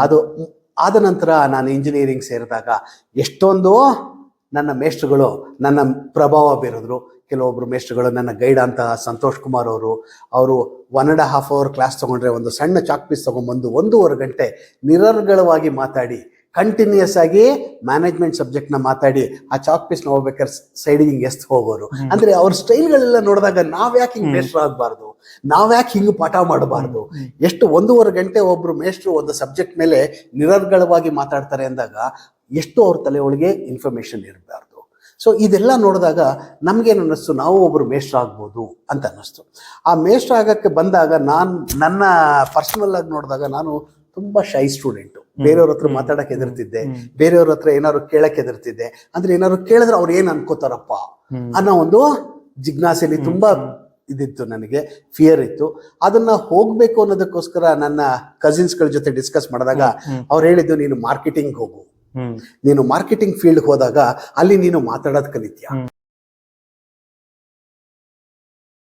ಅದು ಆದ ನಂತರ ನಾನು ಇಂಜಿನಿಯರಿಂಗ್ ಸೇರಿದಾಗ ಎಷ್ಟೊಂದು ನನ್ನ ಮೇಷ್ಟ್ರುಗಳು ನನ್ನ ಪ್ರಭಾವ ಬೀರಿದ್ರು. ಕೆಲವೊಬ್ರು ಮೇಷ್ಟ್ರುಗಳು ನನ್ನ ಗೈಡ್ ಅಂತ ಸಂತೋಷ್ ಕುಮಾರ್ ಅವರು 1.5 hour ಕ್ಲಾಸ್ ತಗೊಂಡ್ರೆ ಒಂದು ಸಣ್ಣ ಚಾಕ್ ಪೀಸ್ ತಗೊಂಡ್ಬಂದು 1.5 ಗಂಟೆ ನಿರರ್ಗಳವಾಗಿ ಮಾತಾಡಿ ಕಂಟಿನ್ಯೂಸ್ ಆಗಿ ಮ್ಯಾನೇಜ್ಮೆಂಟ್ ಸಬ್ಜೆಕ್ಟ್ನ ಮಾತಾಡಿ ಆ ಚಾಕ್ ಪೀಸ್ನ ಹೋಗ್ಬೇಕಾದ್ರೆ ಸೈಡಿಗೆ ಹಿಂಗೆ ಎಸ್ತ್ ಹೋಗೋರು. ಅಂದ್ರೆ ಅವ್ರ ಸ್ಟೈಲ್ಗಳೆಲ್ಲ ನೋಡಿದಾಗ ನಾವ್ಯಾಕೆ ಹಿಂಗೆ ಮೇಷ್ಟ್ರು ಆಗಬಾರ್ದು, ನಾವ್ಯಾಕೆ ಹಿಂಗೆ ಪಾಠ ಮಾಡಬಾರ್ದು. ಎಷ್ಟು 1.5 ಗಂಟೆ ಒಬ್ರು ಮೇಷ್ಟ್ರು ಒಂದು ಸಬ್ಜೆಕ್ಟ್ ಮೇಲೆ ನಿರರ್ಗಳವಾಗಿ ಮಾತಾಡ್ತಾರೆ ಅಂದಾಗ ಎಷ್ಟು ಅವ್ರ ತಲೆ ಒಳಗೆ ಇನ್ಫಾರ್ಮೇಶನ್ ಇರಬಾರ್ದು. ಸೊ ಇದೆಲ್ಲ ನೋಡಿದಾಗ ನಮ್ಗೇನು ಅನ್ನಿಸ್ತು, ನಾವು ಒಬ್ರು ಮೇಷ್ಟ್ರು ಆಗ್ಬೋದು ಅಂತ ಅನ್ನಿಸ್ತು. ಆ ಮೇಷ್ಟ್ರು ಆಗಕ್ಕೆ ಬಂದಾಗ ನನ್ನ ಪರ್ಸನಲ್ ಆಗಿ ನೋಡಿದಾಗ ನಾನು ತುಂಬಾ ಶೈ ಸ್ಟೂಡೆಂಟು. ಬೇರೆಯವ್ರ ಹತ್ರ ಮಾತಾಡಕ್ಕೆ ಹೆದರ್ತಿದ್ದೆ, ಬೇರೆಯವ್ರ ಹತ್ರ ಏನಾದ್ರು ಕೇಳಕ್ಕೆ ಹೆದರ್ತಿದ್ದೆ. ಅಂದ್ರೆ ಏನಾದ್ರು ಕೇಳಿದ್ರೆ ಅವ್ರು ಏನ್ ಅನ್ಕೋತಾರಪ್ಪ ಅನ್ನೋ ಒಂದು ಜಿಜ್ಞಾಸೆಲಿ ತುಂಬಾ ಇದಿತ್ತು, ನನಗೆ ಫಿಯರ್ ಇತ್ತು. ಅದನ್ನ ಹೋಗ್ಬೇಕು ಅನ್ನೋದಕ್ಕೋಸ್ಕರ ನನ್ನ ಕಸಿನ್ಸ್ಗಳ ಜೊತೆ ಡಿಸ್ಕಸ್ ಮಾಡಿದಾಗ ಅವ್ರು ಹೇಳಿದ್ದು, ನೀನು ಮಾರ್ಕೆಟಿಂಗ್ ಹೋಗು, ನೀನು ಮಾರ್ಕೆಟಿಂಗ್ ಫೀಲ್ಡ್ ಹೋದಾಗ ಅಲ್ಲಿ ನೀನು ಮಾತಾಡೋದ್ ಕಲಿತೀಯ.